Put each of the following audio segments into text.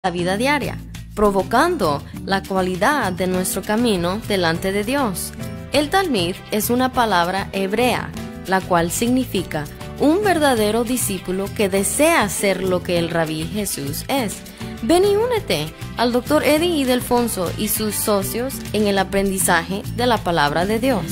la vida diaria, provocando la cualidad de nuestro camino delante de Dios. El Talmid es una palabra hebrea, la cual significa un verdadero discípulo que desea ser lo que el Rabí Jesús es. Ven y únete al Dr. Eddie Ildefonso y sus socios en el aprendizaje de la palabra de Dios.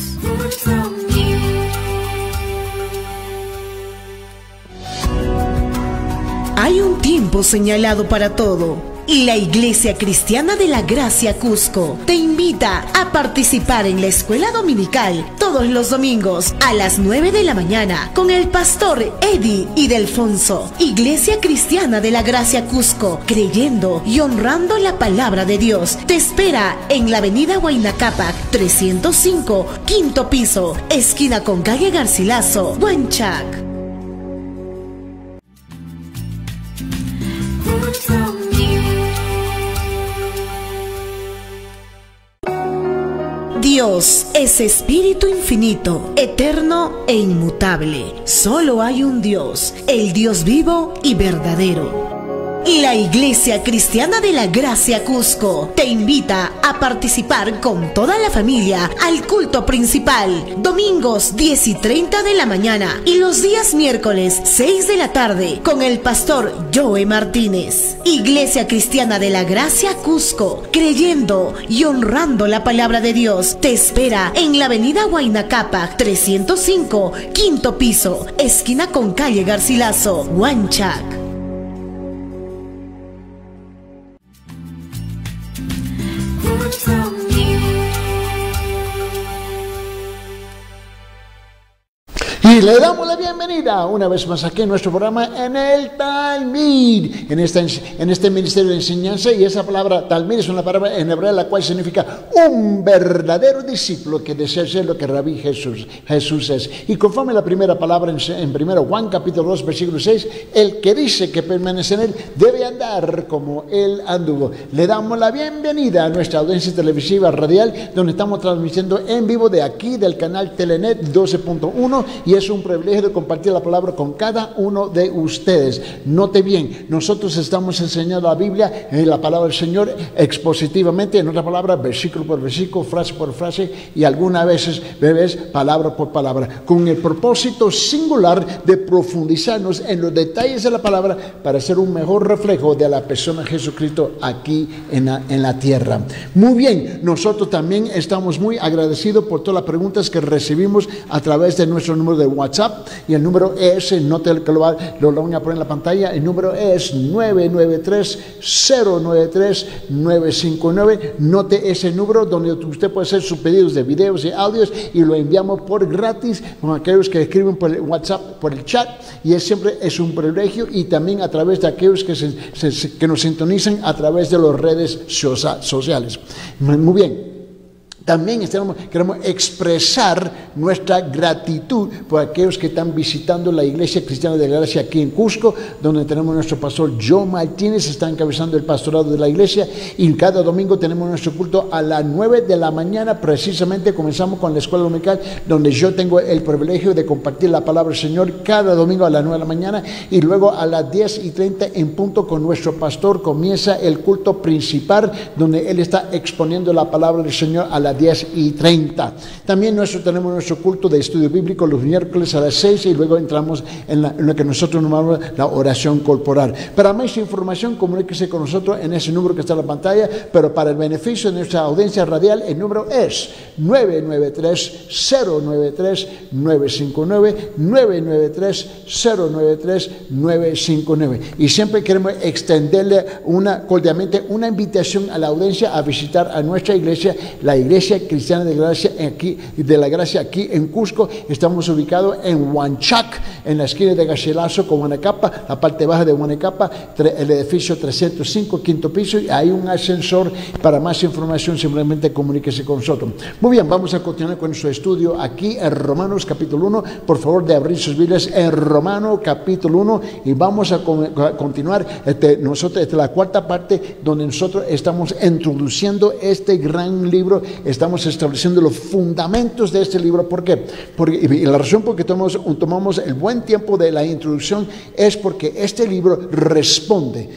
Hay un tiempo señalado para todo. Y la Iglesia Cristiana de la Gracia Cusco te invita a participar en la escuela dominical todos los domingos a las 9 de la mañana con el pastor Eddie Ildefonso. Iglesia Cristiana de la Gracia Cusco, creyendo y honrando la palabra de Dios, te espera en la avenida Huayna Cápac 305, quinto piso, esquina con calle Garcilaso, Huanchac. Dios es espíritu infinito, eterno e inmutable. Solo hay un Dios, el Dios vivo y verdadero. La Iglesia Cristiana de la Gracia Cusco te invita a participar con toda la familia al culto principal, domingos 10 y 30 de la mañana y los días miércoles 6 de la tarde con el pastor Joe Martínez. Iglesia Cristiana de la Gracia Cusco, creyendo y honrando la palabra de Dios, te espera en la avenida Huayna Cápac 305, quinto piso, esquina con calle Garcilaso, Huanchac. Y le damos la bienvenida una vez más aquí en nuestro programa en el Talmid, en este ministerio de enseñanza. Y esa palabra Talmid es una palabra en hebreo la cual significa un verdadero discípulo que desea ser lo que Rabí Jesús es. Y conforme la primera palabra en 1 Juan capítulo 2 versículo 6, el que dice que permanece en él debe andar como él anduvo. Le damos la bienvenida a nuestra audiencia televisiva radial, donde estamos transmitiendo en vivo de aquí del canal Telenet 12.1, y es un privilegio de compartir la palabra con cada uno de ustedes. Note bien, nosotros estamos enseñando la Biblia, la palabra del Señor, expositivamente, en otra palabra, versículo por versículo, frase por frase, y algunas veces, palabra por palabra, con el propósito singular de profundizarnos en los detalles de la palabra para ser un mejor reflejo de la persona de Jesucristo aquí en la tierra. Muy bien, nosotros también estamos muy agradecidos por todas las preguntas que recibimos a través de nuestro número de WhatsApp, y el número es, note que lo van a poner en la pantalla, el número es 993-093-959. Note ese número donde usted puede hacer sus pedidos de videos y audios, y lo enviamos por gratis con aquellos que escriben por el WhatsApp, por el chat, y siempre es un privilegio, y también a través de aquellos que nos sintonizan a través de las redes sociales. Muy bien. También queremos expresar nuestra gratitud por aquellos que están visitando la Iglesia Cristiana de la Gracia aquí en Cusco, donde tenemos nuestro pastor Joe Martínez, está encabezando el pastorado de la iglesia, y cada domingo tenemos nuestro culto a las 9 de la mañana. Precisamente comenzamos con la escuela dominical, donde yo tengo el privilegio de compartir la palabra del Señor cada domingo a las 9 de la mañana, y luego a las 10 y 30 en punto con nuestro pastor comienza el culto principal, donde él está exponiendo la palabra del Señor a las 10 y 30. También tenemos nuestro culto de estudio bíblico los miércoles a las 6, y luego entramos en lo que nosotros llamamos la oración corporal. Para más información, comuníquese con nosotros en ese número que está en la pantalla, pero para el beneficio de nuestra audiencia radial, el número es 993-093-959, 993-093-959. Y siempre queremos extenderle cordialmente una invitación a la audiencia a visitar a nuestra iglesia, la Iglesia Cristiana de la Gracia aquí en Cusco. Estamos ubicados en Huanchac, en la esquina de Garcilaso con Huanacapa, la parte baja de Huanacapa, el edificio 305, quinto piso, y hay un ascensor. Para más información simplemente comuníquese con nosotros. Muy bien, vamos a continuar con nuestro estudio aquí en Romanos capítulo 1. Por favor, de abrir sus Biblias en Romanos capítulo 1, y vamos a continuar nosotros la cuarta parte, donde nosotros estamos introduciendo este gran libro. Estamos estableciendo los fundamentos de este libro. ¿Por qué? Y la razón por que tomamos el buen tiempo de la introducción es porque este libro responde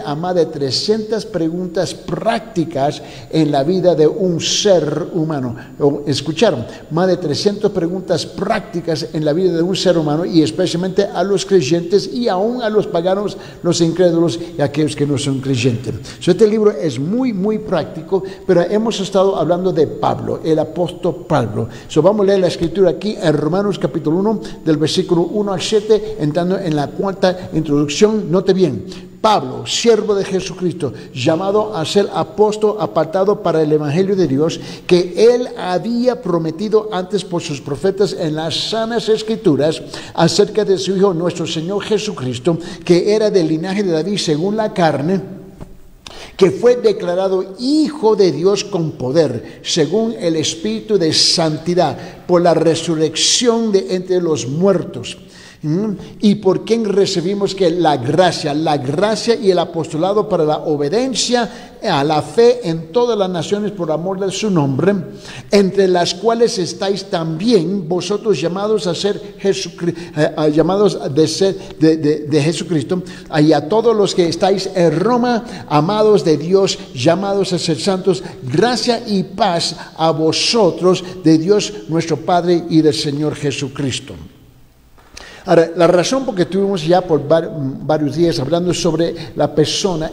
a más de 300 preguntas prácticas en la vida de un ser humano. ¿Escucharon? Más de 300 preguntas prácticas en la vida de un ser humano, y especialmente a los creyentes y aún a los paganos, los incrédulos y aquellos que no son creyentes. Este libro es muy, muy práctico, pero hemos estado hablando de Pablo, el apóstol Pablo. Vamos a leer la escritura aquí en Romanos capítulo 1, del versículo 1 al 7, entrando en la cuarta introducción. Note bien: Pablo, siervo de Jesucristo, llamado a ser apóstol, apartado para el evangelio de Dios, que él había prometido antes por sus profetas en las sanas escrituras, acerca de su Hijo nuestro Señor Jesucristo, que era del linaje de David según la carne, que fue declarado Hijo de Dios con poder, según el Espíritu de santidad, por la resurrección de entre los muertos, y por quien recibimos que la gracia y el apostolado para la obediencia a la fe en todas las naciones por amor de su nombre, entre las cuales estáis también vosotros llamados a ser llamados de Jesucristo, y a todos los que estáis en Roma, amados de Dios, llamados a ser santos, gracia y paz a vosotros de Dios nuestro Padre y del Señor Jesucristo. Ahora, la razón por que estuvimos ya por varios días hablando sobre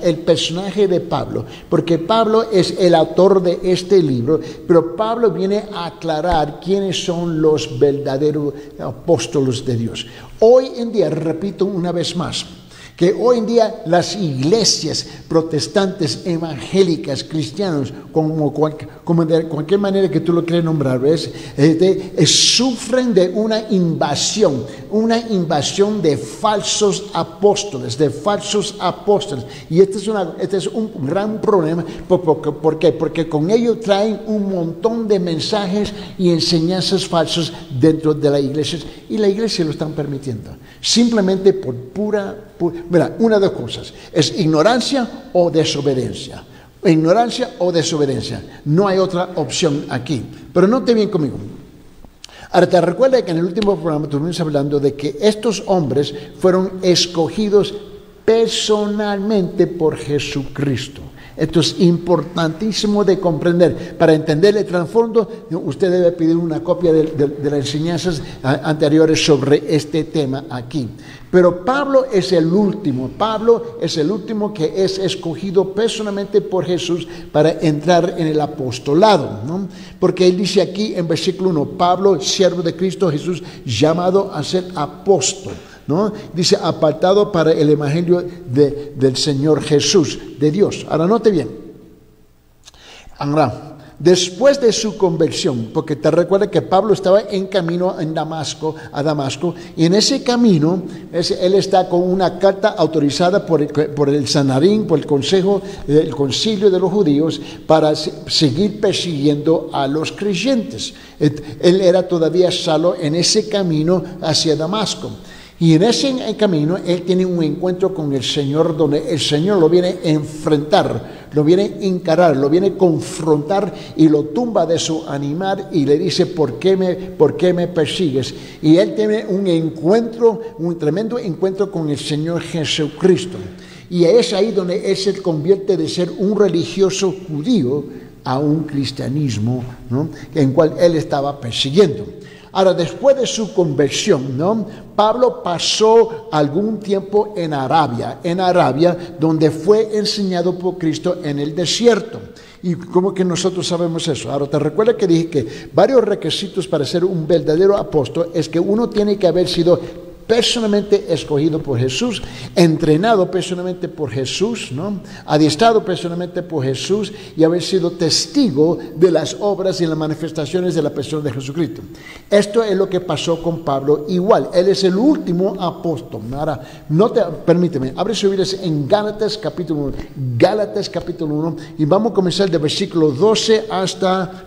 el personaje de Pablo, porque Pablo es el autor de este libro, pero Pablo viene a aclarar quiénes son los verdaderos apóstoles de Dios. Hoy en día, repito una vez más, que hoy en día las iglesias protestantes, evangélicas, cristianos, como de cualquier manera que tú lo quieras nombrar, ¿ves? Sufren de una invasión de falsos apóstoles, y este es un gran problema. ¿Por qué? Porque con ello traen un montón de mensajes y enseñanzas falsas dentro de la iglesia, y la iglesia lo están permitiendo, simplemente por mira, una de dos cosas: es ignorancia o desobediencia. No hay otra opción aquí. Pero note bien conmigo. Ahora, te recuerda que en el último programa estuvimos hablando de que estos hombres fueron escogidos personalmente por Jesucristo. Esto es importantísimo de comprender. Para entender el trasfondo, usted debe pedir una copia de las enseñanzas anteriores sobre este tema aquí. Pero Pablo es el último que es escogido personalmente por Jesús para entrar en el apostolado, ¿no? Porque él dice aquí en versículo 1, Pablo, siervo de Cristo Jesús, llamado a ser apóstol, ¿no? Dice, apartado para el evangelio del Señor Jesús, de Dios. Ahora note bien. Ahora, después de su conversión, porque te recuerda que Pablo estaba en camino a Damasco, y en ese camino él está con una carta autorizada por el Sanharín, por el concilio de los judíos, para seguir persiguiendo a los creyentes. Él era todavía solo en ese camino hacia Damasco. Y en ese camino él tiene un encuentro con el Señor, donde el Señor lo viene a enfrentar, lo viene a encarar, lo viene a confrontar y lo tumba de su animal y le dice, ¿por qué me persigues? Y él tiene un tremendo encuentro con el Señor Jesucristo. Y es ahí donde él se convierte de ser un religioso judío a un cristianismo, ¿no?, en cual él estaba persiguiendo. Ahora, después de su conversión, ¿no?, Pablo pasó algún tiempo en Arabia, donde fue enseñado por Cristo en el desierto. ¿Y cómo que nosotros sabemos eso? Ahora, te recuerda que dije que varios requisitos para ser un verdadero apóstol es que uno tiene que haber sido personalmente escogido por Jesús, entrenado personalmente por Jesús, ¿no?, adiestrado personalmente por Jesús, y haber sido testigo de las obras y las manifestaciones de la persona de Jesucristo. Esto es lo que pasó con Pablo. Igual, él es el último apóstol. Ahora, permíteme, abre su Biblia en Gálatas capítulo 1, y vamos a comenzar del versículo 12 hasta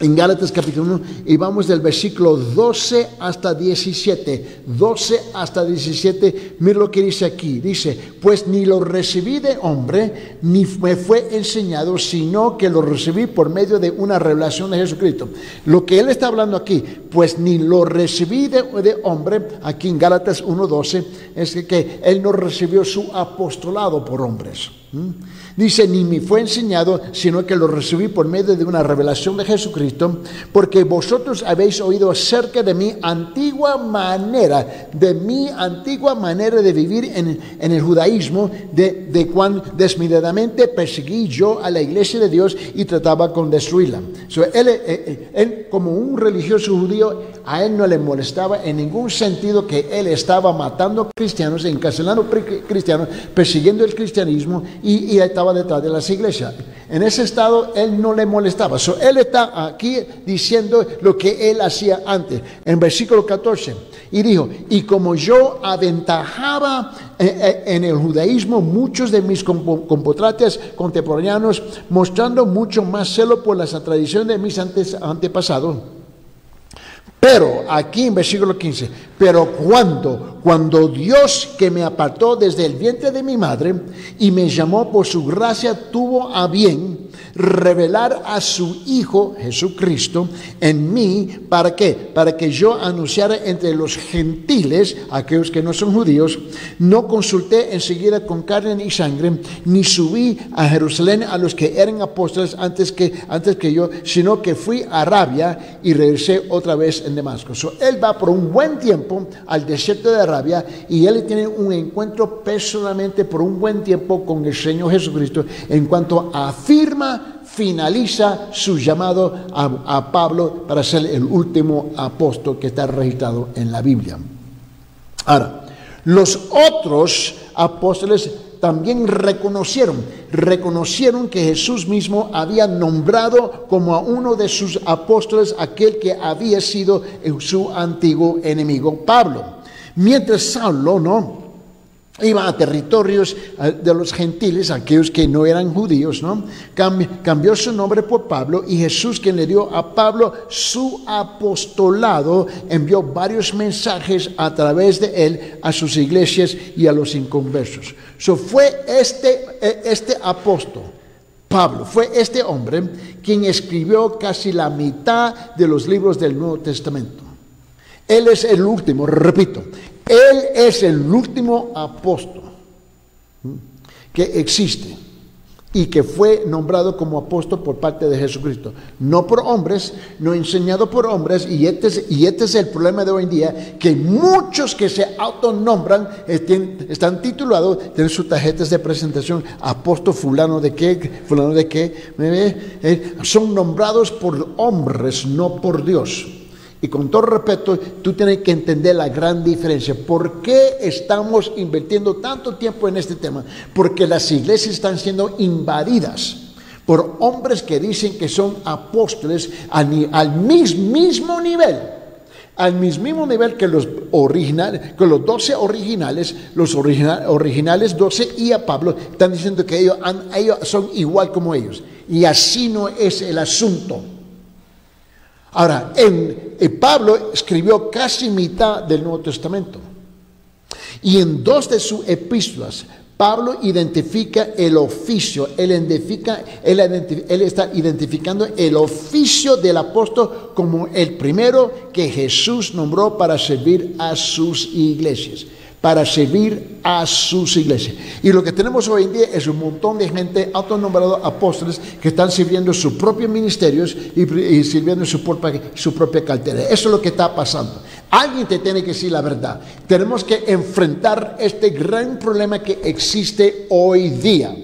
en Gálatas capítulo 1, y vamos del versículo 12 hasta 17. 12 hasta 17, mira lo que dice aquí. Dice, pues ni lo recibí de hombre, ni me fue enseñado, sino que lo recibí por medio de una revelación de Jesucristo. Lo que él está hablando aquí, pues ni lo recibí de hombre, aquí en Gálatas 1:12, es que él no recibió su apostolado por hombres. Dice, ni me fue enseñado, sino que lo recibí por medio de una revelación de Jesucristo, porque vosotros habéis oído acerca de mi antigua manera de vivir en el judaísmo, de cuán desmedidamente perseguí yo a la iglesia de Dios y trataba con destruirla. Él, como un religioso judío, a él no le molestaba en ningún sentido que él estaba matando cristianos, encarcelando cristianos, persiguiendo el cristianismo, y estaba detrás de las iglesias. En ese estado él no le molestaba. Él está aquí diciendo lo que él hacía antes. En versículo 14, y dijo, y como yo aventajaba en el judaísmo muchos de mis compatriotas contemporáneos, mostrando mucho más celo por las tradiciones de mis antepasados. Pero, aquí en versículo 15, pero cuando Dios, que me apartó desde el vientre de mi madre y me llamó por su gracia, tuvo a bien revelar a su Hijo Jesucristo en mí, ¿para qué? Para que yo anunciara entre los gentiles, aquellos que no son judíos. No consulté enseguida con carne y sangre, ni subí a Jerusalén a los que eran apóstoles antes que yo, sino que fui a Arabia y regresé otra vez en Damasco. Él va por un buen tiempo al desierto de Arabia, y él tiene un encuentro personalmente por un buen tiempo con el Señor Jesucristo, en cuanto finaliza su llamado a Pablo para ser el último apóstol que está registrado en la Biblia. Ahora, los otros apóstoles también reconocieron que Jesús mismo había nombrado como a uno de sus apóstoles aquel que había sido su antiguo enemigo, Pablo. Mientras Saulo, iba a territorios de los gentiles, aquellos que no eran judíos, cambió su nombre por Pablo, y Jesús, quien le dio a Pablo su apostolado, envió varios mensajes a través de él a sus iglesias y a los inconversos. Fue este apóstol, Pablo, fue este hombre quien escribió casi la mitad de los libros del Nuevo Testamento. Él es el último, repito, él es el último apóstol que existe y que fue nombrado como apóstol por parte de Jesucristo. No por hombres, no enseñado por hombres, y este es el problema de hoy en día, que muchos que se autonombran están titulados, tienen sus tarjetas de presentación, apóstol fulano de qué, son nombrados por hombres, no por Dios. Y con todo respeto, tú tienes que entender la gran diferencia. ¿Por qué estamos invirtiendo tanto tiempo en este tema? Porque las iglesias están siendo invadidas por hombres que dicen que son apóstoles al mismo nivel. Al mismo nivel que los originales, que los 12 originales, originales 12 y a Pablo, están diciendo que ellos son igual como ellos. Y así no es el asunto. Ahora, Pablo escribió casi mitad del Nuevo Testamento, y en 2 de sus epístolas Pablo identifica el oficio. Él está identificando el oficio del apóstol como el primero que Jesús nombró para servir a sus iglesias. Y lo que tenemos hoy en día es un montón de gente autonombrados apóstoles que están sirviendo sus propios ministerios y sirviendo su propia cartera. Eso es lo que está pasando. Alguien te tiene que decir la verdad. Tenemos que enfrentar este gran problema que existe hoy día.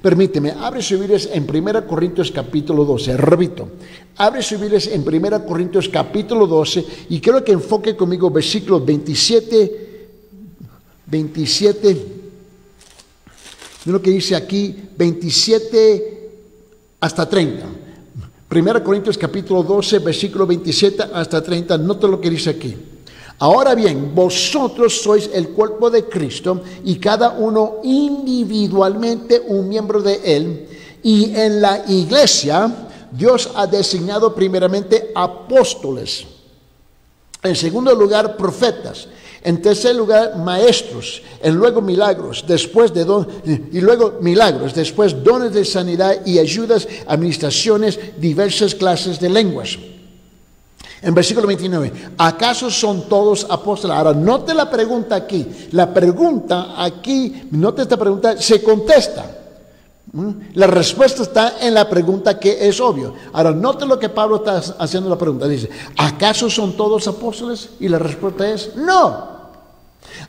Permíteme, abre sus Biblias en 1 Corintios capítulo 12, repito, abre sus Biblias en 1 Corintios capítulo 12, y quiero que enfoque conmigo versículos 27, mira lo que dice aquí, 27 hasta 30. 1 Corintios capítulo 12, versículo 27 hasta 30, nota lo que dice aquí. Ahora bien, vosotros sois el cuerpo de Cristo, y cada uno individualmente un miembro de él, y en la iglesia Dios ha designado primeramente apóstoles. En segundo lugar, profetas. En tercer lugar, maestros. Y luego milagros. Después dones de sanidad y ayudas, administraciones, diversas clases de lenguas. En versículo 29, ¿acaso son todos apóstoles? Ahora, note la pregunta aquí. La pregunta aquí, note esta pregunta, se contesta. La respuesta está en la pregunta, que es obvio. Ahora, note lo que Pablo está haciendo la pregunta. Dice, ¿acaso son todos apóstoles? Y la respuesta es no.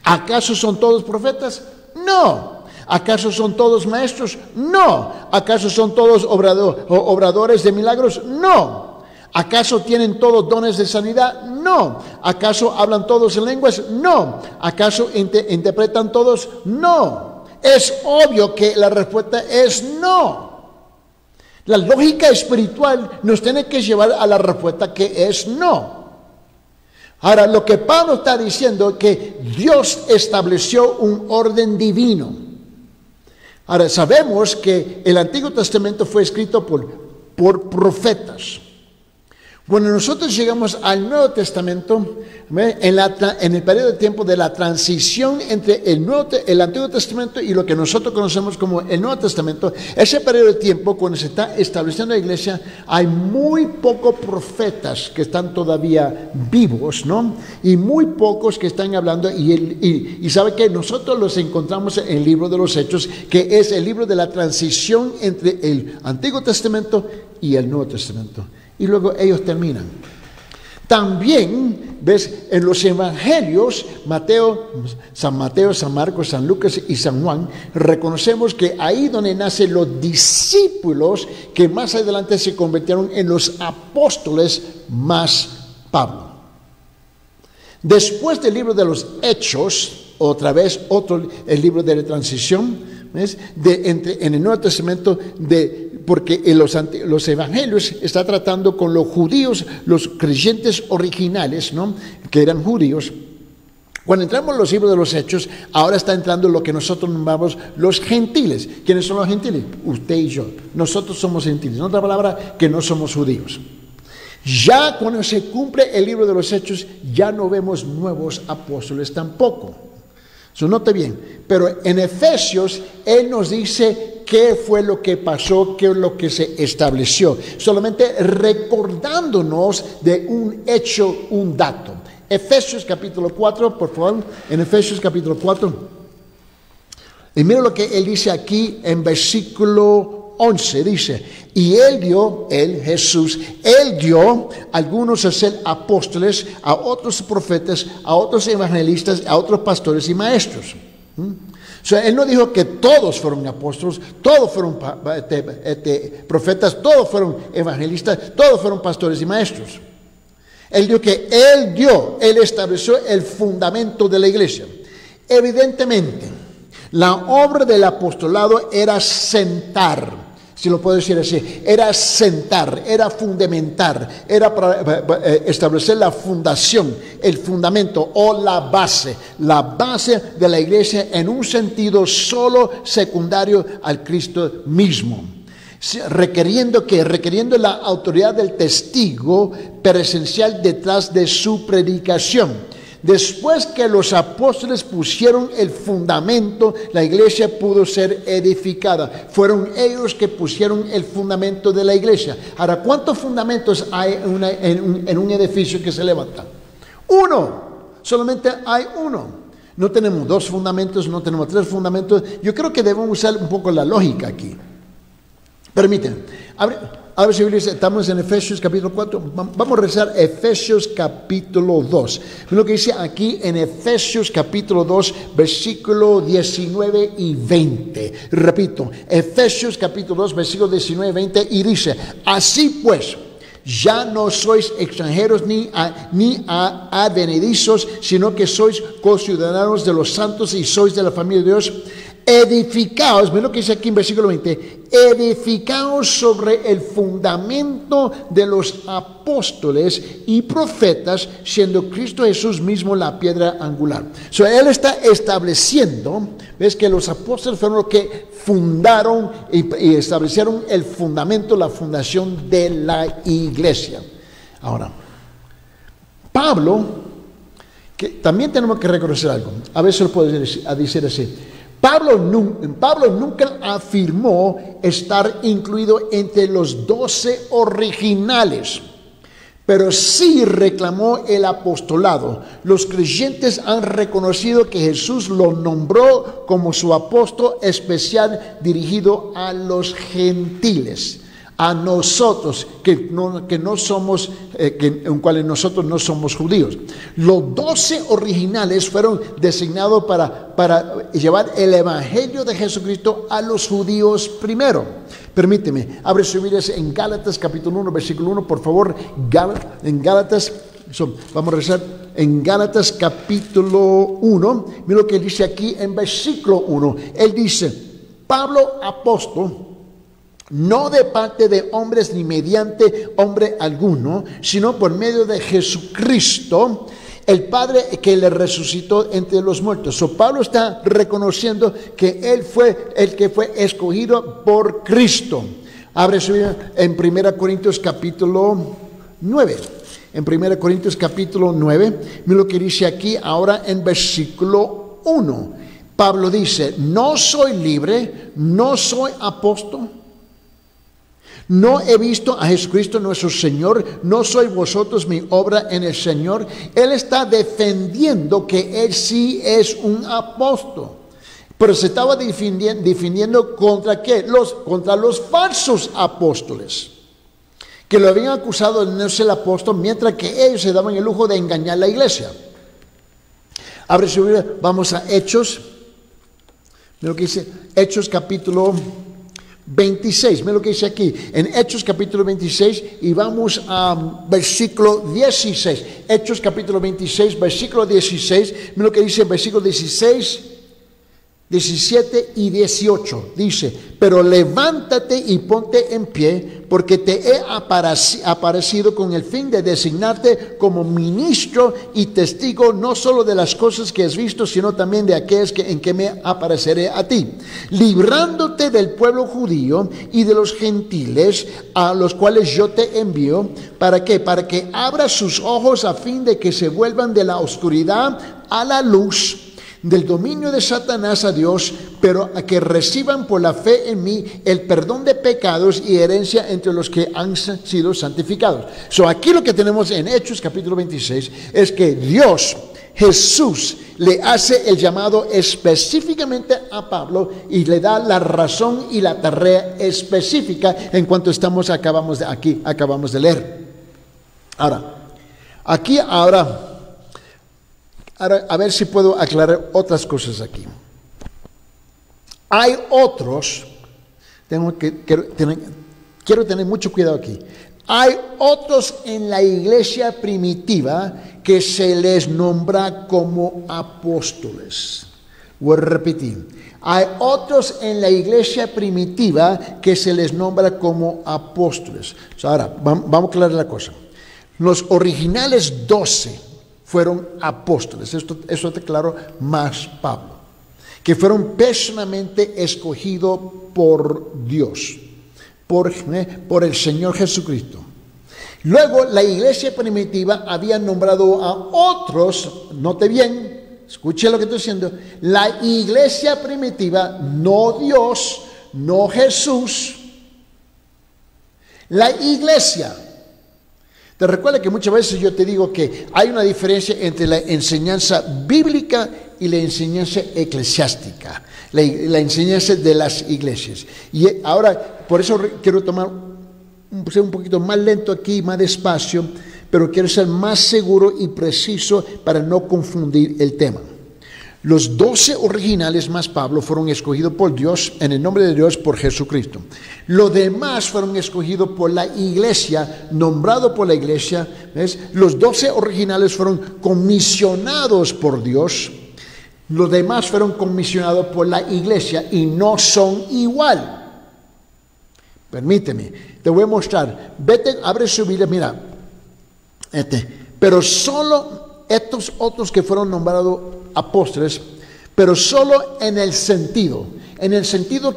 ¿Acaso son todos profetas? No. ¿Acaso son todos maestros? No. ¿Acaso son todos obradores de milagros? No. ¿Acaso tienen todos dones de sanidad? No. ¿Acaso hablan todos en lenguas? No. ¿Acaso interpretan todos? No. Es obvio que la respuesta es no. La lógica espiritual nos tiene que llevar a la respuesta que es no. Ahora, lo que Pablo está diciendo es que Dios estableció un orden divino. Ahora, sabemos que el Antiguo Testamento fue escrito por profetas. Cuando nosotros llegamos al Nuevo Testamento, en el periodo de tiempo de la transición entre el Antiguo Testamento y lo que nosotros conocemos como el Nuevo Testamento, ese periodo de tiempo, cuando se está estableciendo la iglesia, hay muy pocos profetas que están todavía vivos, ¿no? Y muy pocos que están hablando, y sabe que nosotros los encontramos en el libro de los Hechos, que es el libro de la transición entre el Antiguo Testamento y el Nuevo Testamento. Y luego ellos terminan. También, ves, en los evangelios, San Mateo, San Marcos, San Lucas y San Juan, reconocemos que ahí donde nacen los discípulos que más adelante se convirtieron en los apóstoles más Pablo. Después del libro de los Hechos, otra vez el libro de la transición, ¿ves? En el Nuevo Testamento, porque en los evangelios está tratando con los judíos, los creyentes originales, ¿no? Que eran judíos. Cuando entramos en los libros de los Hechos, ahora está entrando lo que nosotros llamamos los gentiles. ¿Quiénes son los gentiles? Usted y yo. Nosotros somos gentiles. En otra palabra, que no somos judíos. Ya cuando se cumple el libro de los Hechos, ya no vemos nuevos apóstoles tampoco. So, note bien, pero en Efesios Él nos dice qué fue lo que pasó, qué es lo que se estableció, solamente recordándonos de un hecho, un dato. Efesios capítulo 4, por favor, en Efesios capítulo 4, y mira lo que Él dice aquí en versículo 11, dice, y Jesús dio a algunos a ser apóstoles, a otros profetas, a otros evangelistas, a otros pastores y maestros. O sea, Él no dijo que todos fueron apóstoles, todos fueron profetas, todos fueron evangelistas, todos fueron pastores y maestros. Él dijo que Él estableció el fundamento de la iglesia. Evidentemente, la obra del apostolado era sentar, si lo puedo decir así, era sentar, era fundamentar, era para establecer la fundación, el fundamento o la base de la iglesia en un sentido solo secundario al Cristo mismo. Requiriendo la autoridad del testigo presencial detrás de su predicación. Después que los apóstoles pusieron el fundamento, la iglesia pudo ser edificada. Fueron ellos que pusieron el fundamento de la iglesia. Ahora, ¿cuántos fundamentos hay en un edificio que se levanta? Uno. Solamente hay uno. No tenemos dos fundamentos, no tenemos tres fundamentos. Yo creo que debemos usar un poco la lógica aquí. Permítanme. A ver si estamos en Efesios capítulo 4. Vamos a rezar Efesios capítulo 2. Lo que dice aquí en Efesios capítulo 2, versículo 19 y 20. Repito, Efesios capítulo 2, versículo 19 y 20. Y dice, así pues, ya no sois extranjeros ni advenedizos, sino que sois conciudadanos de los santos y sois de la familia de Dios, edificaos, miren lo que dice aquí en versículo 20, edificaos sobre el fundamento de los apóstoles y profetas, siendo Cristo Jesús mismo la piedra angular. Él está estableciendo, ves que los apóstoles fueron los que fundaron y establecieron el fundamento, la fundación de la iglesia. Ahora, Pablo, que también tenemos que reconocer algo, a veces lo puedo decir así. Pablo nunca afirmó estar incluido entre los 12 originales, pero sí reclamó el apostolado. Los creyentes han reconocido que Jesús lo nombró como su apóstol especial dirigido a los gentiles. A nosotros, en cuales nosotros no somos judíos. Los 12 originales fueron designados para llevar el evangelio de Jesucristo a los judíos primero. Permíteme, abre su Biblia en Gálatas capítulo 1, versículo 1, por favor. En Gálatas, vamos a rezar en Gálatas capítulo 1. Mira lo que dice aquí en versículo 1. Él dice, Pablo apóstol, no de parte de hombres ni mediante hombre alguno, sino por medio de Jesucristo, el Padre que le resucitó entre los muertos. Pablo está reconociendo que él fue el que fue escogido por Cristo. Abre su Biblia en 1 Corintios capítulo 9. En 1 Corintios capítulo 9, mira lo que dice aquí ahora en versículo 1. Pablo dice, no soy libre, no soy apóstol. No he visto a Jesucristo nuestro Señor, no soy vosotros mi obra en el Señor. Él está defendiendo que él sí es un apóstol, pero se estaba defendiendo contra ¿qué? Contra los falsos apóstoles, que lo habían acusado de no ser apóstol, mientras que ellos se daban el lujo de engañar a la iglesia. Abre su Biblia, vamos a Hechos, mira lo que dice, Hechos capítulo 26, mira lo que dice aquí, en Hechos capítulo 26 y vamos a versículo 16, Hechos capítulo 26, versículo 16, mira lo que dice en versículo 16, 17 y 18, dice, pero levántate y ponte en pie, porque te he aparecido con el fin de designarte como ministro y testigo, no solo de las cosas que has visto, sino también de aquellas en que me apareceré a ti, librándote del pueblo judío y de los gentiles, a los cuales yo te envío. ¿Para qué? Para que abras sus ojos a fin de que se vuelvan de la oscuridad a la luz, del dominio de Satanás a Dios, pero a que reciban por la fe en mí el perdón de pecados y herencia entre los que han sido santificados. Aquí lo que tenemos en Hechos capítulo 26 es que Dios, Jesús, le hace el llamado específicamente a Pablo y le da la razón y la tarea específica en cuanto acabamos de leer. Ahora, a ver si puedo aclarar otras cosas aquí. Hay otros, quiero tener mucho cuidado aquí. Hay otros en la iglesia primitiva que se les nombra como apóstoles. Voy a repetir. Hay otros en la iglesia primitiva que se les nombra como apóstoles. Ahora, vamos a aclarar la cosa. Los originales 12 fueron apóstoles, esto está claro, más Pablo, que fueron personalmente escogidos por Dios, por el Señor Jesucristo. Luego la iglesia primitiva había nombrado a otros, note bien, escuche lo que estoy diciendo, la iglesia primitiva, no Dios, no Jesús, la iglesia. Te recuerda que muchas veces yo te digo que hay una diferencia entre la enseñanza bíblica y la enseñanza eclesiástica, la enseñanza de las iglesias. Y ahora, por eso quiero ser un poquito más lento aquí, más despacio, pero quiero ser más seguro y preciso para no confundir el tema. Los 12 originales más Pablo fueron escogidos por Dios, en el nombre de Dios, por Jesucristo. Los demás fueron escogidos por la iglesia, nombrados por la iglesia. ¿Ves? Los 12 originales fueron comisionados por Dios. Los demás fueron comisionados por la iglesia y no son igual. Permíteme, te voy a mostrar. Vete, abre su Biblia, mira. Pero solo estos otros que fueron nombrados apóstoles, pero solo en el sentido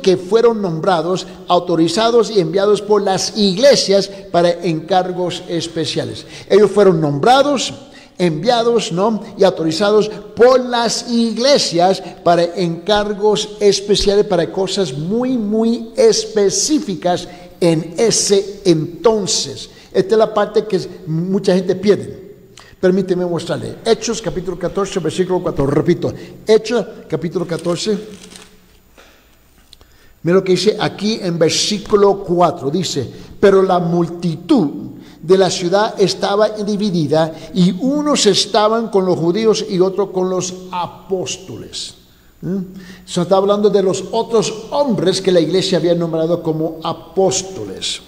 que fueron nombrados, autorizados y enviados por las iglesias para encargos especiales. Ellos fueron nombrados, enviados, y autorizados por las iglesias para encargos especiales, para cosas muy, muy específicas en ese entonces. Esta es la parte que mucha gente pierde. Permíteme mostrarle. Hechos capítulo 14, versículo 4. Repito, Hechos capítulo 14. Mira lo que dice aquí en versículo 4. Dice, pero la multitud de la ciudad estaba dividida, y unos estaban con los judíos y otros con los apóstoles. Se está hablando de los otros hombres que la iglesia había nombrado como apóstoles.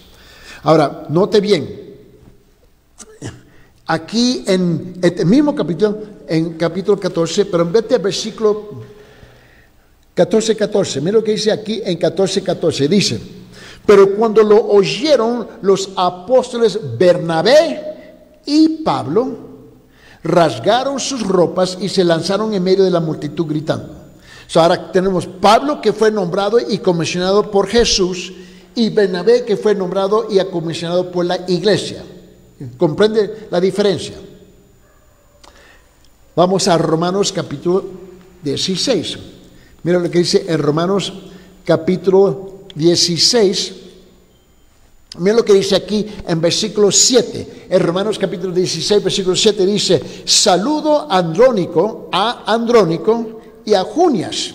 Ahora, note bien, aquí en este mismo capítulo, en capítulo 14, pero en vez de versículo 14, mira lo que dice aquí en 14, dice, pero cuando lo oyeron los apóstoles Bernabé y Pablo, rasgaron sus ropas y se lanzaron en medio de la multitud gritando. Ahora tenemos Pablo, que fue nombrado y comisionado por Jesús, y Bernabé, que fue nombrado y comisionado por la iglesia. ¿Comprende la diferencia? Vamos a Romanos capítulo 16. Mira lo que dice en Romanos capítulo 16. Mira lo que dice aquí en versículo 7. En Romanos capítulo 16, versículo 7 dice, saludo a Andrónico y a Junias.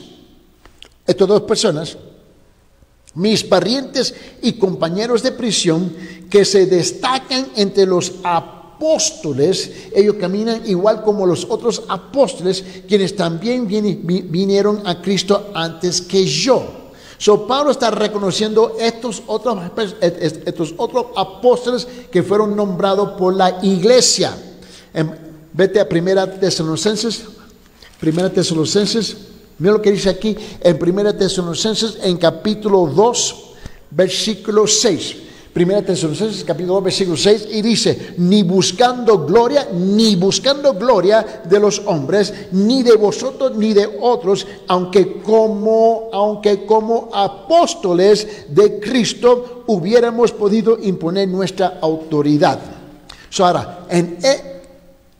Estas dos personas, mis parientes y compañeros de prisión, que se destacan entre los apóstoles. Ellos caminan igual como los otros apóstoles, quienes también vinieron a Cristo antes que yo. Pablo está reconociendo estos otros apóstoles que fueron nombrados por la iglesia. Vete a Primera Tesalonicenses. Mira lo que dice aquí en Primera Tesalonicenses, en capítulo 2, versículo 6. Primera Tesalonicenses, capítulo 2, versículo 6, y dice, ni buscando gloria de los hombres, ni de vosotros, ni de otros, aunque como apóstoles de Cristo hubiéramos podido imponer nuestra autoridad. Aquí en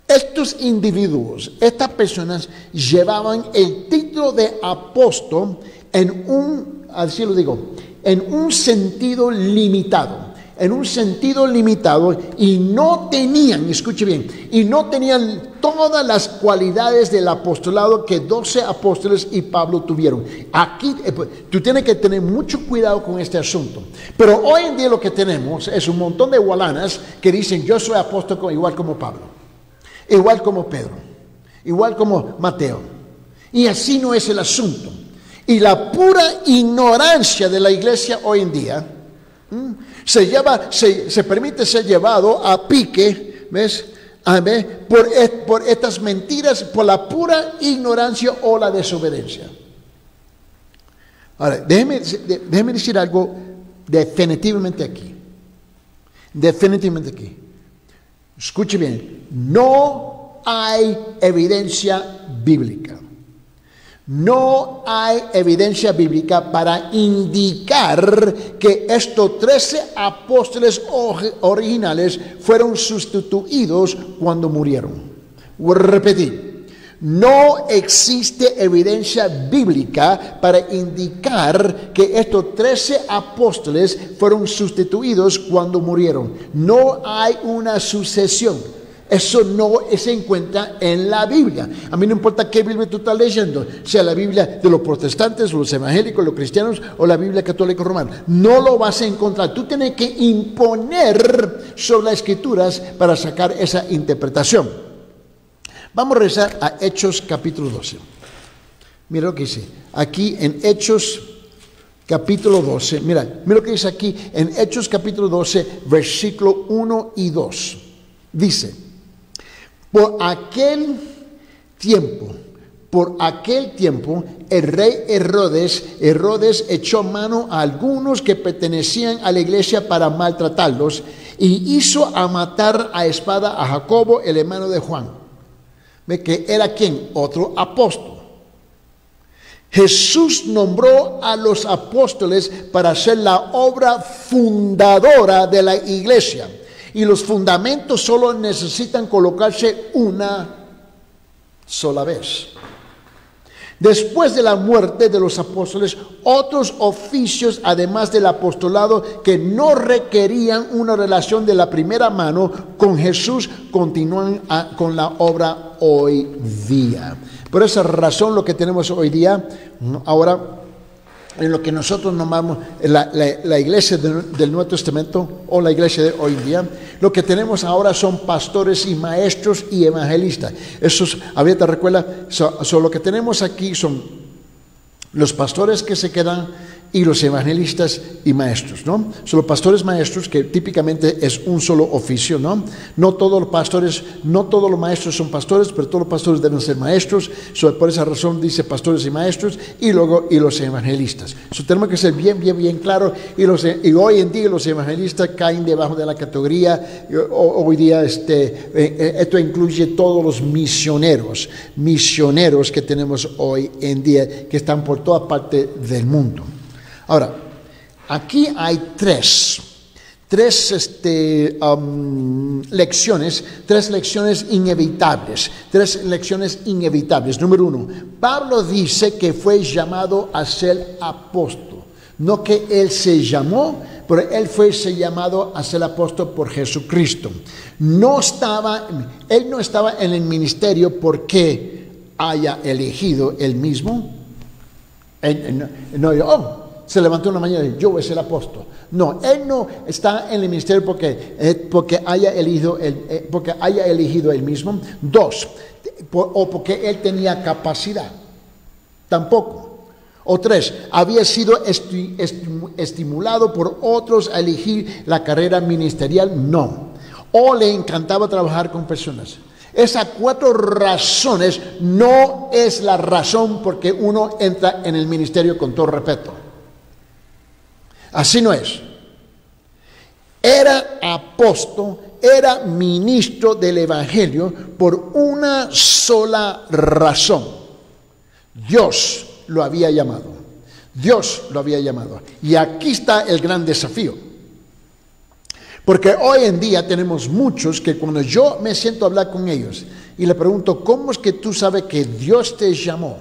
estos individuos, estas personas llevaban el título de apóstol en un sentido limitado. Y no tenían, escuche bien, todas las cualidades del apostolado que 12 apóstoles y Pablo tuvieron. Aquí tú tienes que tener mucho cuidado con este asunto. Pero hoy en día lo que tenemos es un montón de gualanas que dicen, yo soy apóstol igual como Pablo, igual como Pedro, igual como Mateo. Y así no es el asunto. Y la pura ignorancia de la iglesia hoy en día se permite ser llevado a pique, ¿ves? Por estas mentiras, por la pura ignorancia o la desobediencia. Ahora, déjeme decir algo definitivamente aquí. Escuche bien, no hay evidencia bíblica. No hay evidencia bíblica para indicar que estos 13 apóstoles originales fueron sustituidos cuando murieron. Voy a repetir. No existe evidencia bíblica para indicar que estos 13 apóstoles fueron sustituidos cuando murieron. No hay una sucesión. Eso no se encuentra en la Biblia. A mí no importa qué Biblia tú estás leyendo, sea la Biblia de los protestantes, los evangélicos, los cristianos o la Biblia católica romana. No lo vas a encontrar. Tú tienes que imponer sobre las escrituras para sacar esa interpretación. Vamos a regresar a Hechos capítulo 12. Mira lo que dice aquí en Hechos capítulo 12. Mira lo que dice aquí en Hechos capítulo 12, versículo 1 y 2. Dice, por aquel tiempo Por aquel tiempo, el rey Herodes echó mano a algunos que pertenecían a la iglesia para maltratarlos y hizo a matar a espada a Jacobo, el hermano de Juan. ¿Ve que era quién? Otro apóstol. Jesús nombró a los apóstoles para hacer la obra fundadora de la iglesia. Y los fundamentos solo necesitan colocarse una sola vez. Después de la muerte de los apóstoles, otros oficios, además del apostolado, que no requerían una relación de la primera mano con Jesús, continúan con la obra hoy día. Por esa razón, lo que tenemos hoy día, ahora, en lo que nosotros nombramos la iglesia del Nuevo Testamento o la iglesia de hoy día, lo que tenemos ahora son pastores y maestros y evangelistas. Esos, ahorita recuerda, lo que tenemos aquí son los pastores que se quedan y los evangelistas y maestros, ¿no? Son los pastores maestros, que típicamente es un solo oficio, ¿no? No todos los pastores, no todos los maestros son pastores, pero todos los pastores deben ser maestros. Por esa razón dice pastores y maestros, y luego y los evangelistas. Eso tenemos que ser bien claro. Y hoy en día los evangelistas caen debajo de la categoría. Hoy día esto incluye todos los misioneros que tenemos hoy en día, que están por toda parte del mundo. Ahora, aquí hay tres lecciones inevitables. Número uno, Pablo dice que fue llamado a ser apóstol. No que él se llamó, pero él fue llamado a ser apóstol por Jesucristo. Él no estaba en el ministerio porque haya elegido él mismo. Se levantó una mañana y yo voy a ser apóstol. No, él no está en el ministerio porque haya elegido él mismo. Dos, o porque él tenía capacidad. Tampoco. O tres, había sido estimulado por otros a elegir la carrera ministerial. No. O le encantaba trabajar con personas. Esas cuatro razones no es la razón por que uno entra en el ministerio, con todo respeto. Así no es. Era apóstol, era ministro del evangelio por una sola razón. Dios lo había llamado. Y aquí está el gran desafío. Porque hoy en día tenemos muchos que cuando yo me siento a hablar con ellos y le pregunto, ¿cómo es que tú sabes que Dios te llamó?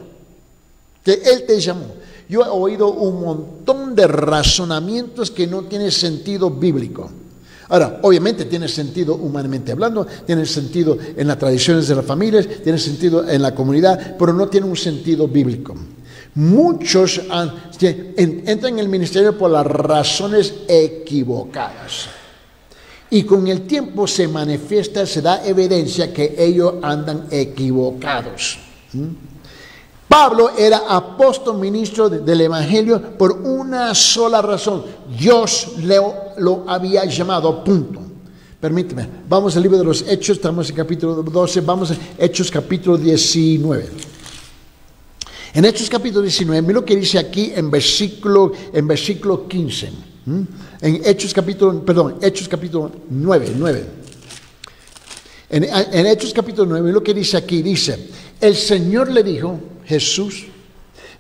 Que Él te llamó. Yo he oído un montón de razonamientos que no tienen sentido bíblico. Ahora, obviamente tiene sentido humanamente hablando, tiene sentido en las tradiciones de las familias, tiene sentido en la comunidad, pero no tiene un sentido bíblico. Muchos entran en el ministerio por las razones equivocadas. Y con el tiempo se manifiesta, se da evidencia que ellos andan equivocados. Pablo era apóstol, ministro del evangelio por una sola razón. Dios lo había llamado, punto. Permíteme, vamos al libro de los Hechos, estamos en capítulo 12, vamos a Hechos capítulo 19. En Hechos capítulo 19, mira lo que dice aquí en versículo 15. En Hechos capítulo 9. En Hechos capítulo 9, lo que dice aquí, dice, el Señor le dijo, Jesús,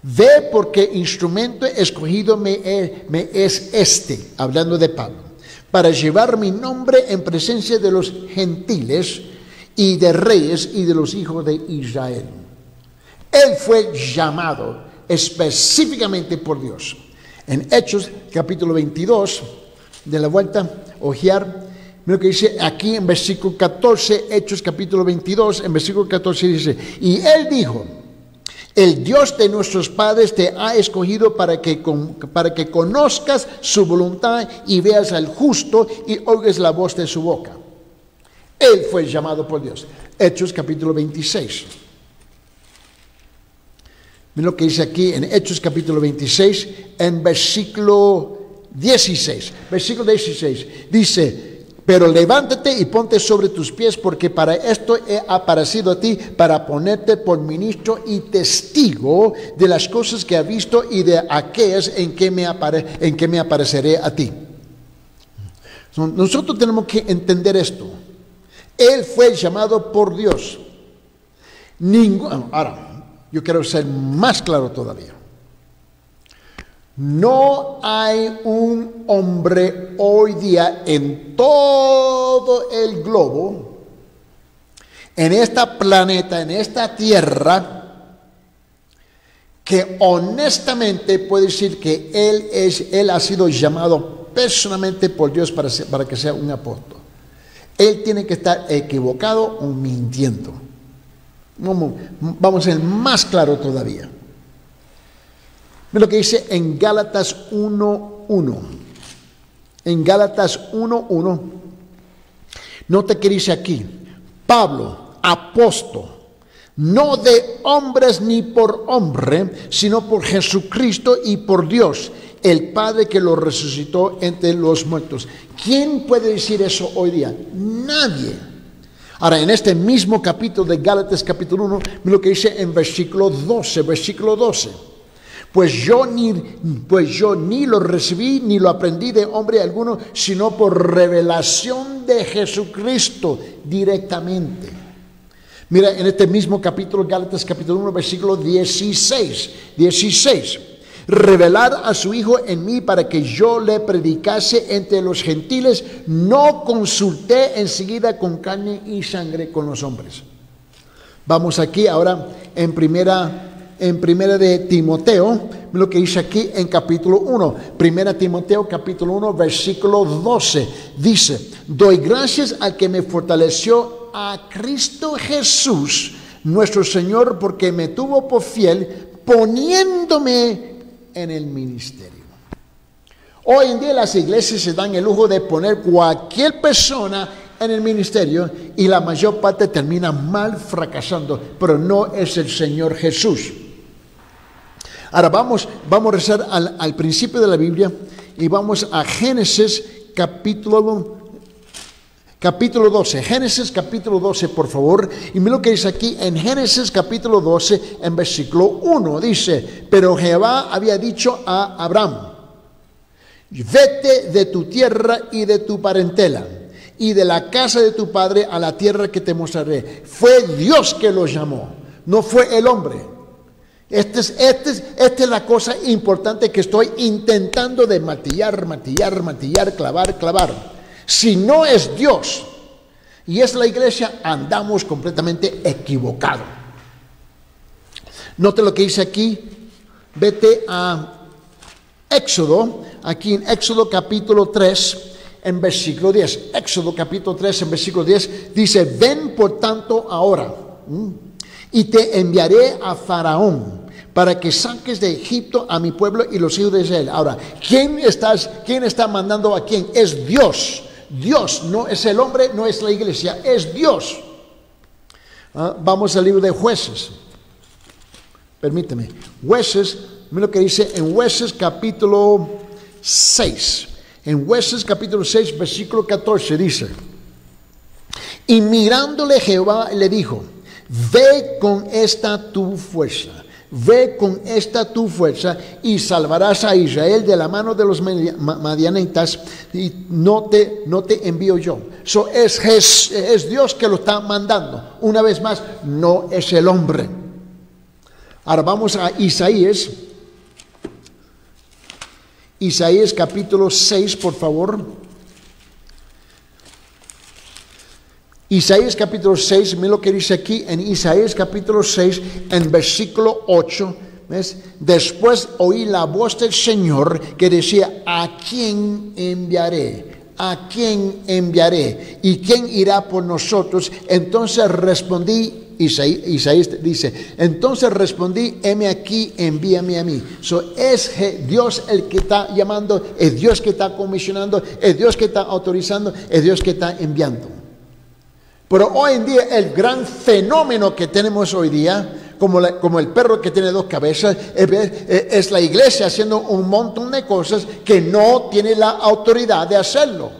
ve porque instrumento escogido me es hablando de Pablo, para llevar mi nombre en presencia de los gentiles y de reyes y de los hijos de Israel. Él fue llamado específicamente por Dios. En Hechos capítulo 22, de la vuelta, ojear, mira lo que dice aquí en versículo 14, Hechos capítulo 22, en versículo 14 dice, y él dijo, el Dios de nuestros padres te ha escogido para que conozcas su voluntad y veas al justo y oigas la voz de su boca. Él fue llamado por Dios. Hechos capítulo 26. Mira lo que dice aquí en Hechos capítulo 26, en versículo 16. Versículo 16 dice, pero levántate y ponte sobre tus pies, porque para esto he aparecido a ti, para ponerte por ministro y testigo de las cosas que has visto y de aquellas en que me apareceré a ti. Nosotros tenemos que entender esto. Él fue llamado por Dios. Ahora, yo quiero ser más claro todavía. No hay un hombre hoy día en todo el globo, en este planeta, en esta tierra, que honestamente puede decir que él ha sido llamado personalmente por Dios para que sea un apóstol. Él tiene que estar equivocado o mintiendo. Vamos a ser más claro todavía. Mira lo que dice en Gálatas 1:1. En Gálatas 1:1. Nota que dice aquí: Pablo, apóstol, no de hombres ni por hombre, sino por Jesucristo y por Dios, el Padre que lo resucitó entre los muertos. ¿Quién puede decir eso hoy día? Nadie. Ahora, en este mismo capítulo de Gálatas capítulo 1, mira lo que dice en versículo 12. Pues yo ni lo recibí ni lo aprendí de hombre alguno, sino por revelación de Jesucristo directamente. Mira, en este mismo capítulo, Gálatas capítulo 1, versículo 16. Revelar a su Hijo en mí para que yo le predicase entre los gentiles, no consulté enseguida con carne y sangre con los hombres. Vamos aquí ahora en primera de Timoteo, lo que dice aquí en capítulo 1. Primera Timoteo capítulo 1, versículo 12. Dice: doy gracias al que me fortaleció, a Cristo Jesús, nuestro Señor, porque me tuvo por fiel, poniéndome en el ministerio. Hoy en día las iglesias se dan el lujo de poner cualquier persona en el ministerio y la mayor parte termina mal, fracasando, pero no es el Señor Jesús. Ahora vamos a rezar al principio de la Biblia y vamos a Génesis capítulo 12. Génesis capítulo 12, por favor. Y mira lo que dice aquí en Génesis capítulo 12, en versículo 1. Dice: pero Jehová había dicho a Abraham: vete de tu tierra y de tu parentela y de la casa de tu padre a la tierra que te mostraré. Fue Dios que lo llamó, no fue el hombre. Esta es la cosa importante que estoy intentando de martillar, clavar. Si no es Dios y es la iglesia, andamos completamente equivocados. Note lo que dice aquí. Vete a Éxodo, aquí en Éxodo capítulo 3, en versículo 10. Éxodo capítulo 3, en versículo 10, dice: ven por tanto ahora, y te enviaré a Faraón, para que saques de Egipto a mi pueblo y los hijos de Israel. Ahora, ¿quién está mandando a quién? Es Dios. Dios, no es el hombre, no es la iglesia, es Dios. Vamos al libro de Jueces. Permíteme. Jueces, mira lo que dice en Jueces capítulo 6. En Jueces capítulo 6, versículo 14 dice: y mirándole Jehová le dijo: ve con esta tu fuerza. Ve con esta tu fuerza y salvarás a Israel de la mano de los madianitas, y no te envío yo. Es Dios que lo está mandando. Una vez más, no es el hombre. Ahora vamos a Isaías. Isaías capítulo 6, por favor. Isaías capítulo 6, mira lo que dice aquí en Isaías capítulo 6, en versículo 8. ¿Ves? Después oí la voz del Señor que decía: ¿a quién enviaré? ¿A quién enviaré? ¿Y quién irá por nosotros? Entonces respondí, Isaías dice: entonces respondí, heme aquí, envíame a mí. Es Dios el que está llamando, es Dios que está comisionando, es Dios que está autorizando, es Dios que está enviando. Pero hoy en día el gran fenómeno que tenemos hoy día, como el perro que tiene dos cabezas, es la iglesia haciendo un montón de cosas que no tiene la autoridad de hacerlo.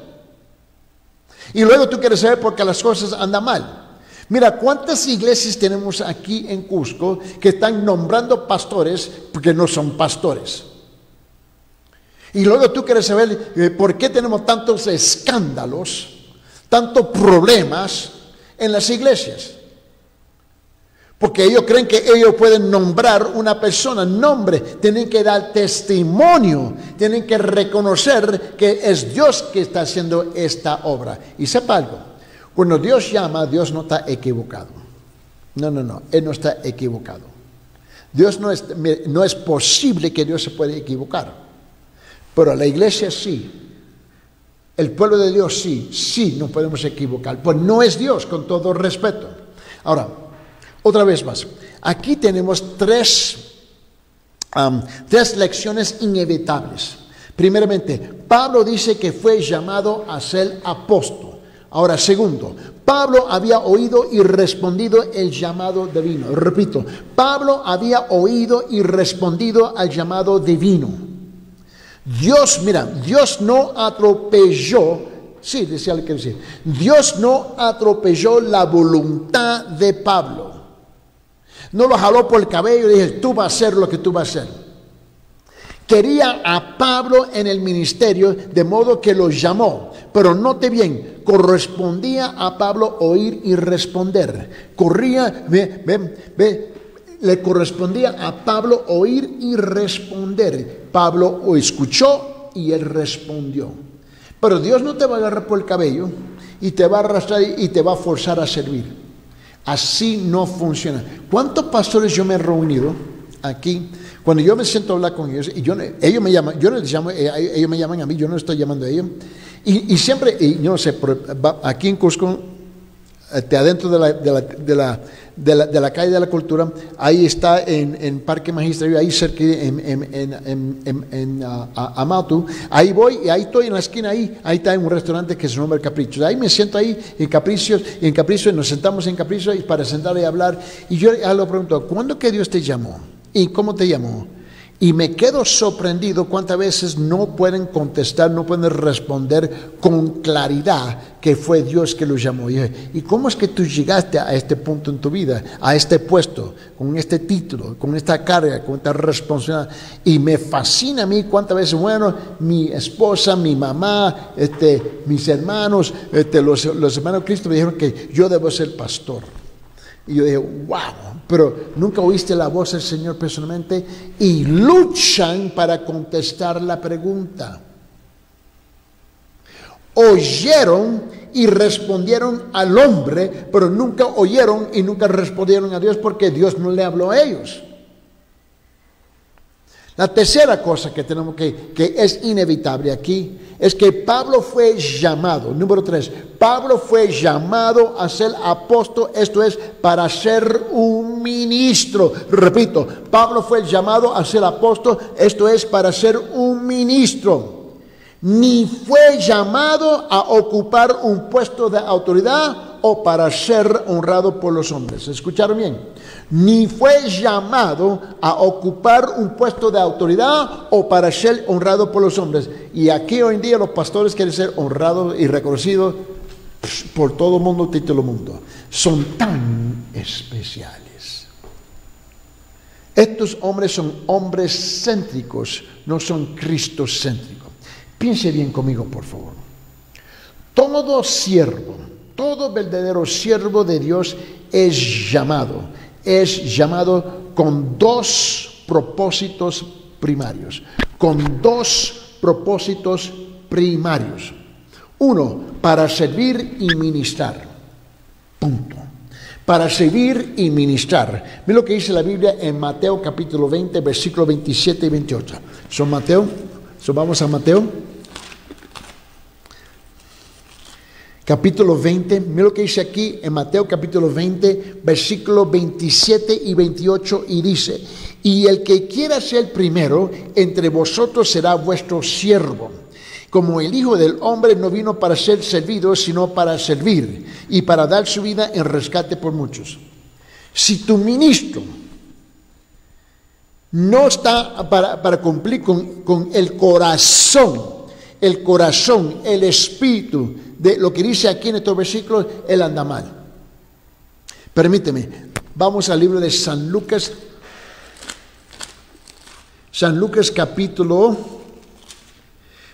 Y luego tú quieres saber por qué las cosas andan mal. Mira, ¿cuántas iglesias tenemos aquí en Cusco que están nombrando pastores porque no son pastores? Y luego tú quieres saber por qué tenemos tantos escándalos, tantos problemas en las iglesias. Porque ellos creen que ellos pueden nombrar una persona, nombre, tienen que dar testimonio, tienen que reconocer que es Dios que está haciendo esta obra. Y sepa algo, cuando Dios llama, Dios no está equivocado. No, Él no está equivocado. No es posible que Dios se pueda equivocar. Pero la iglesia sí. El pueblo de Dios sí nos podemos equivocar. Pues no es Dios, con todo respeto. Ahora, otra vez más, aquí tenemos tres lecciones inevitables. Primeramente, Pablo dice que fue llamado a ser apóstol. Ahora, segundo, Pablo había oído y respondido el llamado divino. Repito, Pablo había oído y respondido al llamado divino. Dios no atropelló, decía lo que decía, Dios no atropelló la voluntad de Pablo. No lo jaló por el cabello y dije, tú vas a hacer lo que tú vas a hacer. Quería a Pablo en el ministerio, de modo que lo llamó. Pero note bien, correspondía a Pablo oír y responder. Le correspondía a Pablo oír y responder. Pablo escuchó y él respondió. Pero Dios no te va a agarrar por el cabello y te va a arrastrar y te va a forzar a servir. Así no funciona. ¿Cuántos pastores yo me he reunido aquí? Cuando yo me siento a hablar con ellos, y ellos me llaman, yo no les llamo, ellos me llaman a mí, yo no estoy llamando a ellos. Y siempre, yo no sé, aquí en Cusco, adentro de la calle de la cultura, ahí está en Parque Magisterio, ahí cerca en Amatu, ahí voy y ahí estoy en la esquina, ahí está un restaurante que se llama El Capricho. Ahí me siento ahí en Capricio y nos sentamos en Capricio y para sentar y hablar. Y yo le pregunto, ¿cuándo que Dios te llamó? ¿Y cómo te llamó? Y me quedo sorprendido cuántas veces no pueden contestar, no pueden responder con claridad que fue Dios que los llamó. ¿Y cómo es que tú llegaste a este punto en tu vida, a este puesto, con este título, con esta carga, con esta responsabilidad? Y me fascina a mí cuántas veces, mi esposa, mi mamá, mis hermanos, los hermanos de Cristo me dijeron que yo debo ser pastor. Y yo dije, wow, pero nunca oíste la voz del Señor personalmente y luchan para contestar la pregunta. Oyeron y respondieron al hombre, pero nunca oyeron y nunca respondieron a Dios porque Dios no le habló a ellos. La tercera cosa que tenemos que es inevitable aquí es que Pablo fue llamado. Número 3, Pablo fue llamado a ser apóstol, esto es, para ser un ministro. Repito, Pablo fue llamado a ser apóstol, esto es, para ser un ministro. Ni fue llamado a ocupar un puesto de autoridad o para ser honrado por los hombres. ¿Escucharon bien? Ni fue llamado a ocupar un puesto de autoridad o para ser honrado por los hombres. Y aquí hoy en día los pastores quieren ser honrados y reconocidos por todo el mundo, título mundo. Son tan especiales. Estos hombres son hombres céntricos, no son cristocéntricos. Piense bien conmigo, por favor. Todo siervo, todo verdadero siervo de Dios es llamado con dos propósitos primarios. Uno, para servir y ministrar. Punto. Para servir y ministrar. Mira lo que dice la Biblia en Mateo capítulo 20, versículos 27 y 28. Vamos a Mateo. Capítulo 20, mira lo que dice aquí en Mateo capítulo 20, versículos 27 y 28, y dice: y el que quiera ser primero entre vosotros será vuestro siervo. Como el Hijo del Hombre no vino para ser servido, sino para servir, y para dar su vida en rescate por muchos. Si tu ministro no está para cumplir con el corazón, el espíritu de lo que dice aquí en estos versículos, él anda mal. Permíteme, vamos al libro de San Lucas. San Lucas capítulo,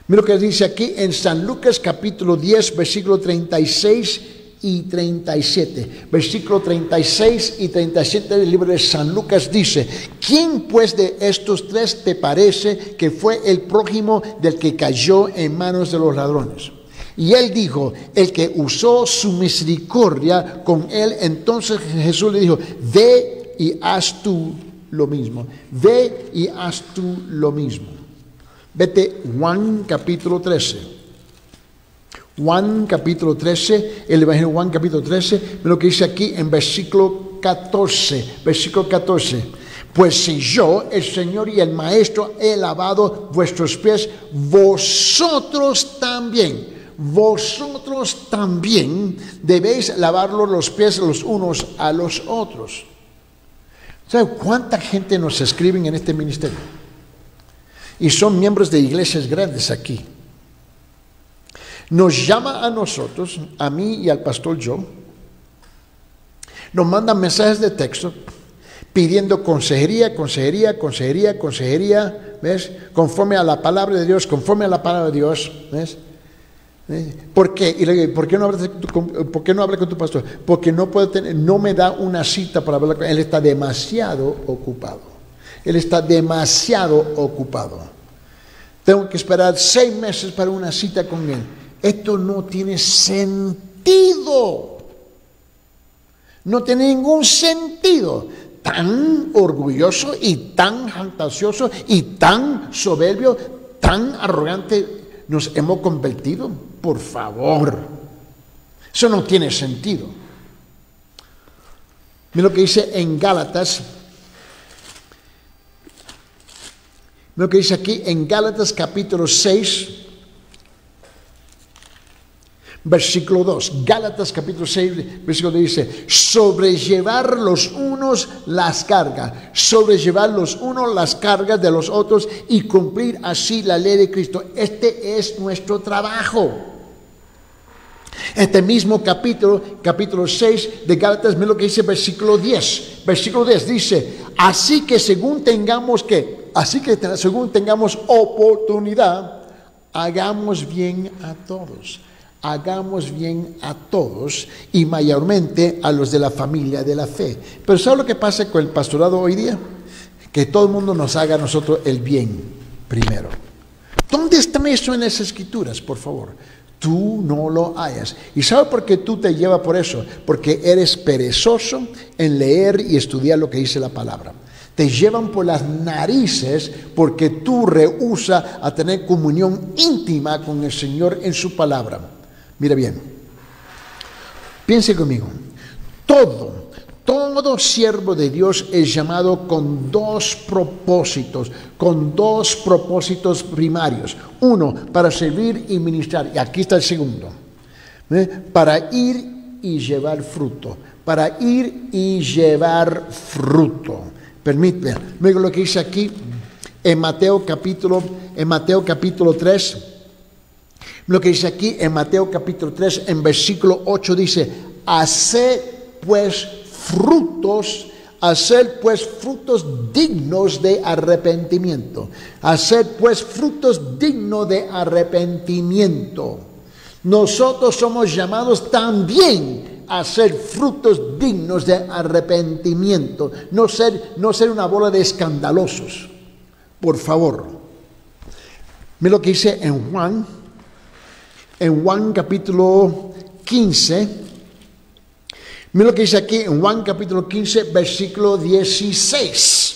mira lo que dice aquí en San Lucas capítulo 10, versículo 36 y 37. Versículo 36 y 37 del libro de San Lucas dice: ¿quién pues de estos tres te parece que fue el prójimo del que cayó en manos de los ladrones? Y él dijo: el que usó su misericordia con él. Entonces Jesús le dijo: ve y haz tú lo mismo. Ve y haz tú lo mismo. Vete Juan capítulo 13. Juan capítulo 13, el Evangelio de Juan capítulo 13, lo que dice aquí en versículo 14. Versículo 14. Pues si yo, el Señor y el Maestro, he lavado vuestros pies, vosotros también debéis lavarlos los pies los unos a los otros. ¿Sabe cuánta gente nos escriben en este ministerio? Y son miembros de iglesias grandes aquí. Nos llama a nosotros, a mí y al pastor Joe, nos mandan mensajes de texto pidiendo consejería, ¿ves? Conforme a la palabra de Dios, ¿ves? ¿Por qué? Y le digo: ¿por qué no hablas con tu pastor? Porque no me da una cita para hablar con él. Él está demasiado ocupado. Tengo que esperar 6 meses para una cita con él. Esto no tiene sentido. No tiene ningún sentido. Tan orgulloso y tan jactancioso y tan soberbio, tan arrogante nos hemos convertido. Por favor, eso no tiene sentido. Mira lo que dice en Gálatas. Mira lo que dice aquí en Gálatas capítulo 6, versículo 2. Gálatas capítulo 6, versículo 2 dice: sobrellevar los unos las cargas de los otros y cumplir así la ley de Cristo. Este es nuestro trabajo. Este mismo capítulo 6 de Gálatas, mira lo que dice versículo 10. Versículo 10 dice: así que según tengamos oportunidad, hagamos bien a todos y mayormente a los de la familia de la fe. Pero ¿sabe lo que pasa con el pastorado hoy día? Que todo el mundo nos haga a nosotros el bien primero. ¿Dónde está eso en las escrituras, por favor? Tú no lo hayas. ¿Y sabe por qué tú te llevas por eso? Porque eres perezoso en leer y estudiar lo que dice la palabra. Te llevan por las narices porque tú rehusas a tener comunión íntima con el Señor en su palabra. Mira bien, piense conmigo. Todo siervo de Dios es llamado con dos propósitos primarios. Uno, para servir y ministrar. Y aquí está el segundo. Para ir y llevar fruto. Permíteme, luego lo que dice aquí en Mateo capítulo 3. Lo que dice aquí en Mateo capítulo 3, en versículo 8 dice: haced pues frutos dignos de arrepentimiento. Nosotros somos llamados también a hacer frutos dignos de arrepentimiento. No ser una bola de escandalosos. Por favor. Mira lo que dice en Juan capítulo 15. Mira lo que dice aquí en Juan capítulo 15, versículo 16.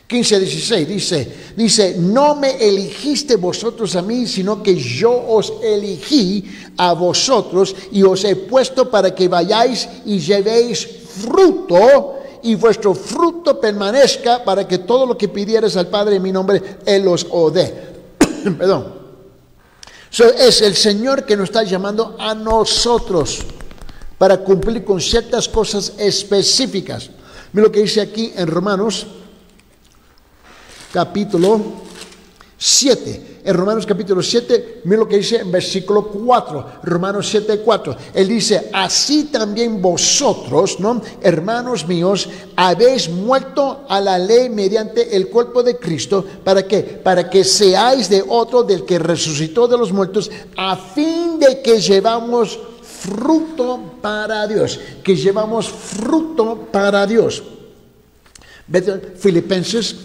15-16 dice: no me eligiste vosotros a mí, sino que yo os elegí a vosotros y os he puesto para que vayáis y llevéis fruto, y vuestro fruto permanezca, para que todo lo que pidieres al Padre en mi nombre, Él os dé. Perdón. Es el Señor que nos está llamando a nosotros para cumplir con ciertas cosas específicas. Mira lo que dice aquí en Romanos capítulo 7. En Romanos capítulo 7, mira lo que dice en versículo 4, Romanos 7, 4. Él dice, así también vosotros, ¿no? Hermanos míos, habéis muerto a la ley mediante el cuerpo de Cristo. ¿Para qué? Para que seáis de otro, del que resucitó de los muertos, a fin de que llevamos fruto para Dios. Que llevamos fruto para Dios. Filipenses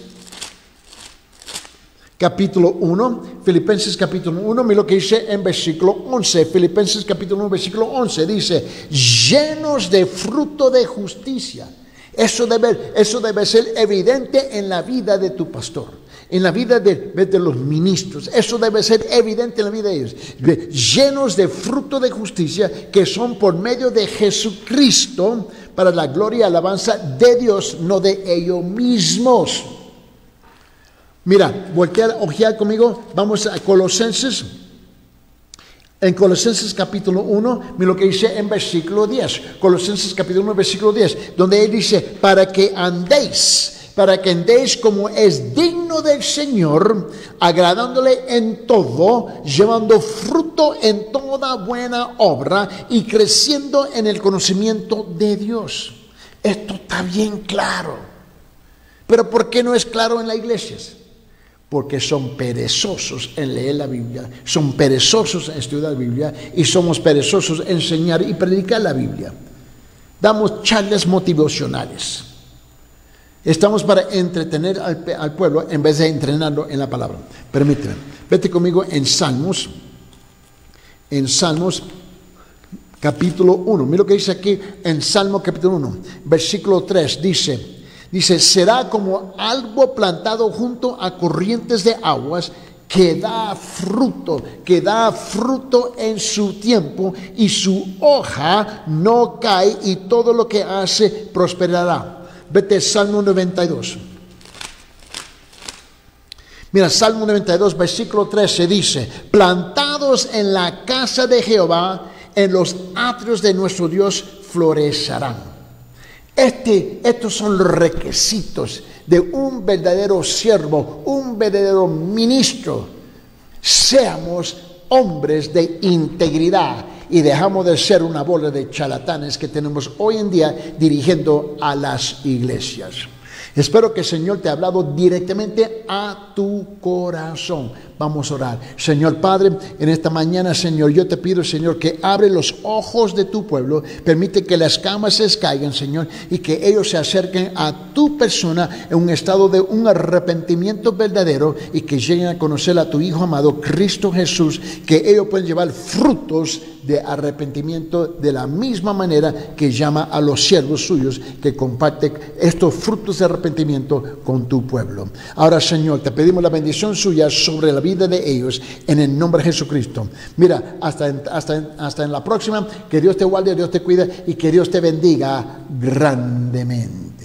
capítulo 1, Filipenses capítulo 1, mira lo que dice en versículo 11, Filipenses capítulo 1, versículo 11, dice, llenos de fruto de justicia. Eso debe ser evidente en la vida de tu pastor, en la vida de los ministros. Eso debe ser evidente en la vida de ellos. Llenos de fruto de justicia, que son por medio de Jesucristo, para la gloria y alabanza de Dios, no de ellos mismos. Mira, ojear conmigo, vamos a Colosenses. En Colosenses capítulo 1, mira lo que dice en versículo 10. Colosenses capítulo 1, versículo 10, donde él dice, para que andéis como es digno del Señor, agradándole en todo, llevando fruto en toda buena obra y creciendo en el conocimiento de Dios. Esto está bien claro. Pero ¿por qué no es claro en las iglesias? Porque son perezosos en leer la Biblia, son perezosos en estudiar la Biblia y somos perezosos en enseñar y predicar la Biblia. Damos charlas motivacionales. Estamos para entretener al pueblo en vez de entrenarlo en la palabra. Permíteme, vete conmigo en Salmos capítulo 1. Mira lo que dice aquí en Salmo capítulo 1, versículo 3, Dice, será como árbol plantado junto a corrientes de aguas, que da fruto en su tiempo, y su hoja no cae, y todo lo que hace prosperará. Vete Salmo 92. Mira, Salmo 92, versículo 13 dice, plantados en la casa de Jehová, en los atrios de nuestro Dios florecerán. Estos son los requisitos de un verdadero siervo, un verdadero ministro. Seamos hombres de integridad y dejamos de ser una bola de charlatanes que tenemos hoy en día dirigiendo a las iglesias. Espero que el Señor te ha hablado directamente a tu corazón. Vamos a orar. Señor Padre, en esta mañana, Señor, yo te pido, Señor, que abre los ojos de tu pueblo, permite que las camas se caigan, Señor, y que ellos se acerquen a tu persona en un estado de un arrepentimiento verdadero, y que lleguen a conocer a tu Hijo amado, Cristo Jesús, que ellos pueden llevar frutos de arrepentimiento de la misma manera que llama a los siervos suyos que comparten estos frutos de arrepentimiento con tu pueblo. Ahora, Señor, te pedimos la bendición suya sobre la vida de ellos en el nombre de Jesucristo. Mira, hasta en la próxima. Que Dios te guarde, Dios te cuide y que Dios te bendiga grandemente.